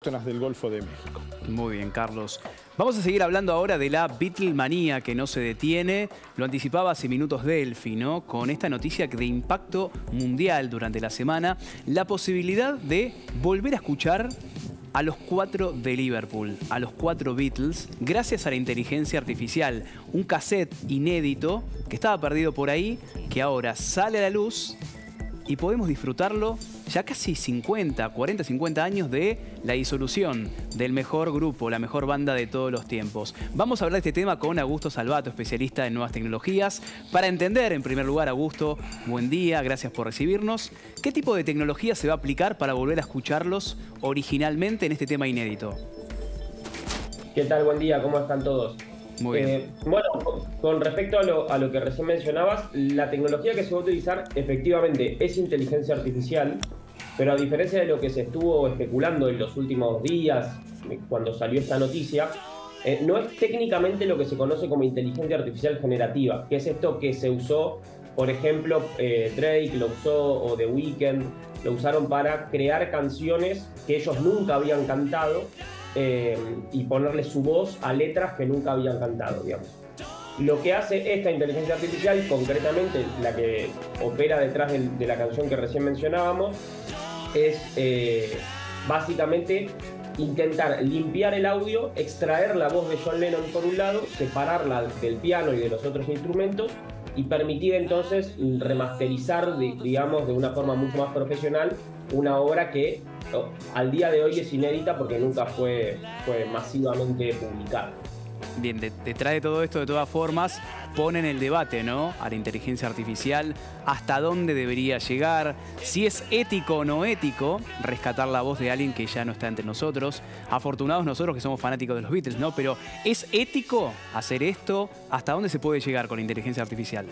Zonas del Golfo de México. Muy bien, Carlos. Vamos a seguir hablando ahora de la Beatlemanía que no se detiene. Lo anticipaba hace minutos Delphi, ¿no? Con esta noticia de impacto mundial durante la semana, la posibilidad de volver a escuchar a los 4 de Liverpool, a los 4 Beatles, gracias a la inteligencia artificial. Un cassette inédito que estaba perdido por ahí, que ahora sale a la luz y podemos disfrutarlo ya casi 40, 50 años de la disolución del mejor grupo, la mejor banda de todos los tiempos. Vamos a hablar de este tema con Augusto Salvato, especialista en nuevas tecnologías. Para entender, en primer lugar, Augusto, buen día, gracias por recibirnos. ¿Qué tipo de tecnología se va a aplicar para volver a escucharlos originalmente en este tema inédito? ¿Qué tal? Buen día, ¿cómo están todos? Muy bien. Bueno, con respecto a lo que recién mencionabas, la tecnología que se va a utilizar efectivamente es inteligencia artificial, pero a diferencia de lo que se estuvo especulando en los últimos días, cuando salió esta noticia, no es técnicamente lo que se conoce como inteligencia artificial generativa, que es esto que se usó, por ejemplo, Drake lo usó, o The Weeknd, lo usaron para crear canciones que ellos nunca habían cantado, y ponerle su voz a letras que nunca habían cantado, digamos. Lo que hace esta inteligencia artificial, concretamente la que opera detrás de la canción que recién mencionábamos, es básicamente intentar limpiar el audio, extraer la voz de John Lennon por un lado, separarla del piano y de los otros instrumentos y permitir entonces remasterizar, digamos, de una forma mucho más profesional una obra que al día de hoy es inédita porque nunca fue masivamente publicada. Bien, detrás de todo esto, de todas formas, ponen el debate, ¿no? A la inteligencia artificial, hasta dónde debería llegar, si es ético o no ético rescatar la voz de alguien que ya no está entre nosotros. Afortunados nosotros que somos fanáticos de los Beatles, ¿no? Pero ¿es ético hacer esto? ¿Hasta dónde se puede llegar con la inteligencia artificial?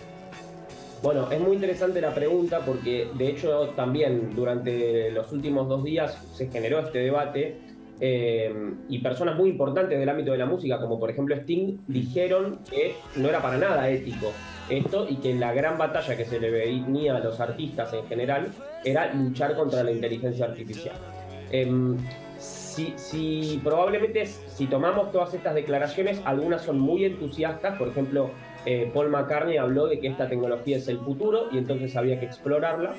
Bueno, es muy interesante la pregunta porque de hecho también durante los últimos 2 días se generó este debate y personas muy importantes del ámbito de la música, como por ejemplo Sting, dijeron que no era para nada ético esto y que la gran batalla que se le venía a los artistas en general era luchar contra la inteligencia artificial. Probablemente si tomamos todas estas declaraciones, algunas son muy entusiastas. Por ejemplo, Paul McCartney habló de que esta tecnología es el futuro y entonces había que explorarla.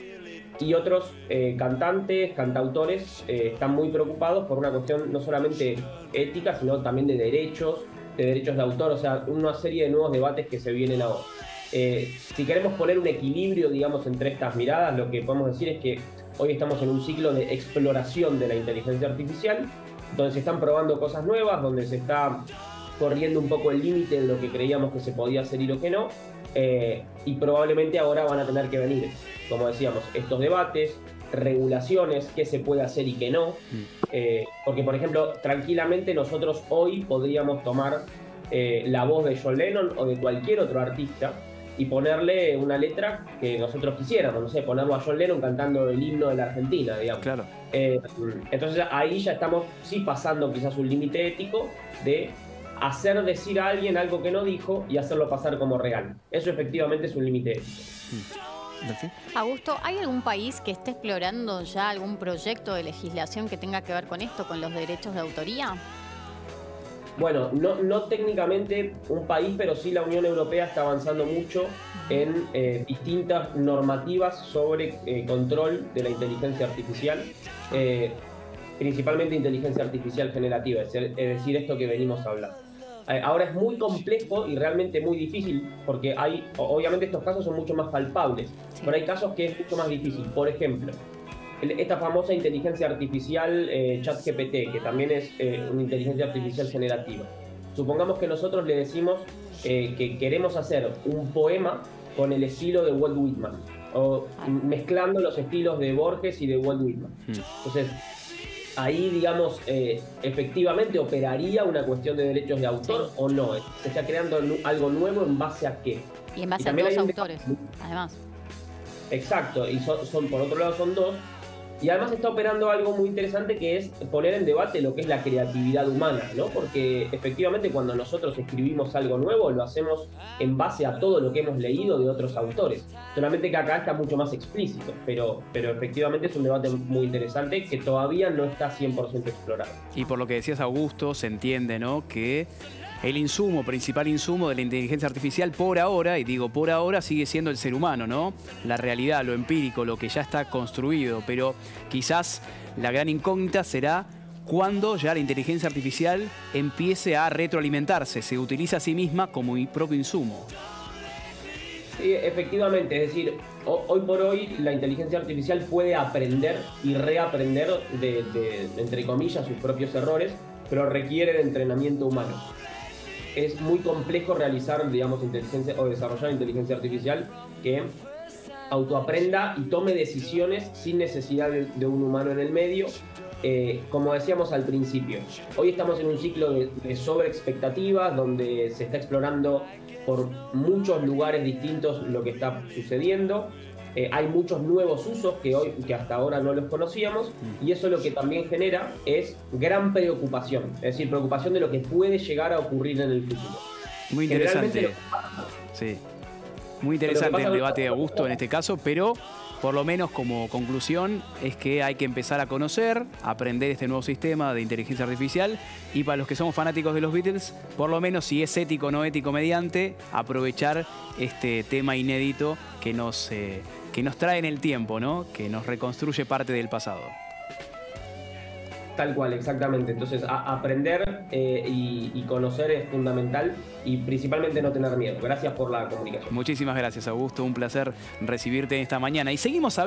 Y otros cantantes, cantautores están muy preocupados por una cuestión no solamente ética, sino también de derechos de autor, o sea, una serie de nuevos debates que se vienen ahora. Si queremos poner un equilibrio, digamos, entre estas miradas, lo que podemos decir es que hoy estamos en un ciclo de exploración de la inteligencia artificial, donde se están probando cosas nuevas, donde se está corriendo un poco el límite de lo que creíamos que se podía hacer y lo que no, y probablemente ahora van a tener que venir, como decíamos, estos debates, regulaciones, qué se puede hacer y qué no, porque por ejemplo, tranquilamente nosotros hoy podríamos tomar la voz de John Lennon o de cualquier otro artista y ponerle una letra que nosotros quisiéramos, no sé, ponerlo a John Lennon cantando el himno de la Argentina, digamos. Claro. Entonces ahí ya estamos sí pasando quizás un límite ético de hacer decir a alguien algo que no dijo y hacerlo pasar como real. Eso efectivamente es un límite ético. Augusto, ¿hay algún país que esté explorando ya algún proyecto de legislación que tenga que ver con esto, con los derechos de autoría? Bueno, no técnicamente un país, pero sí la Unión Europea está avanzando mucho en distintas normativas sobre control de la inteligencia artificial, principalmente inteligencia artificial generativa, es decir, esto que venimos hablando. Ahora es muy complejo y realmente muy difícil porque obviamente estos casos son mucho más palpables, sí, pero hay casos que es mucho más difícil. Por ejemplo, esta famosa inteligencia artificial ChatGPT, que también es una inteligencia artificial generativa. Supongamos que nosotros le decimos que queremos hacer un poema con el estilo de Walt Whitman, o mezclando los estilos de Borges y de Walt Whitman. Entonces, ahí, digamos, efectivamente operaría una cuestión de derechos de autor, sí, o no. Se está creando algo nuevo en base a qué. Y en base a dos autores, además. Exacto, y por otro lado son dos. Y además está operando algo muy interesante, que es poner en debate lo que es la creatividad humana, ¿no? Porque efectivamente cuando nosotros escribimos algo nuevo lo hacemos en base a todo lo que hemos leído de otros autores. Solamente que acá está mucho más explícito, pero efectivamente es un debate muy interesante que todavía no está 100% explorado. Y por lo que decías, Augusto, se entiende, ¿no?, que el principal insumo de la inteligencia artificial por ahora, y digo por ahora, sigue siendo el ser humano, ¿no? La realidad, lo empírico, lo que ya está construido. Pero quizás la gran incógnita será cuando ya la inteligencia artificial empiece a retroalimentarse, se utiliza a sí misma como propio insumo. Sí, efectivamente, es decir, hoy por hoy la inteligencia artificial puede aprender y reaprender entre comillas, sus propios errores, pero requiere de entrenamiento humano. Es muy complejo realizar, digamos, inteligencia o desarrollar inteligencia artificial que autoaprenda y tome decisiones sin necesidad de un humano en el medio. Como decíamos al principio, hoy estamos en un ciclo de sobreexpectativas, donde se está explorando por muchos lugares distintos lo que está sucediendo. Hay muchos nuevos usos que hasta ahora no los conocíamos, y eso lo que también genera es gran preocupación, es decir, preocupación de lo que puede llegar a ocurrir en el futuro. Muy interesante. Sí. Muy interesante el debate de Augusto en este caso, pero por lo menos como conclusión es que hay que empezar a conocer, a aprender este nuevo sistema de inteligencia artificial, y para los que somos fanáticos de los Beatles, por lo menos, si es ético o no ético mediante, aprovechar este tema inédito que nos trae en el tiempo, ¿no?, que nos reconstruye parte del pasado. Tal cual, exactamente. Entonces, aprender y conocer es fundamental, y principalmente no tener miedo. Gracias por la comunicación. Muchísimas gracias, Augusto. Un placer recibirte esta mañana. Y seguimos hablando.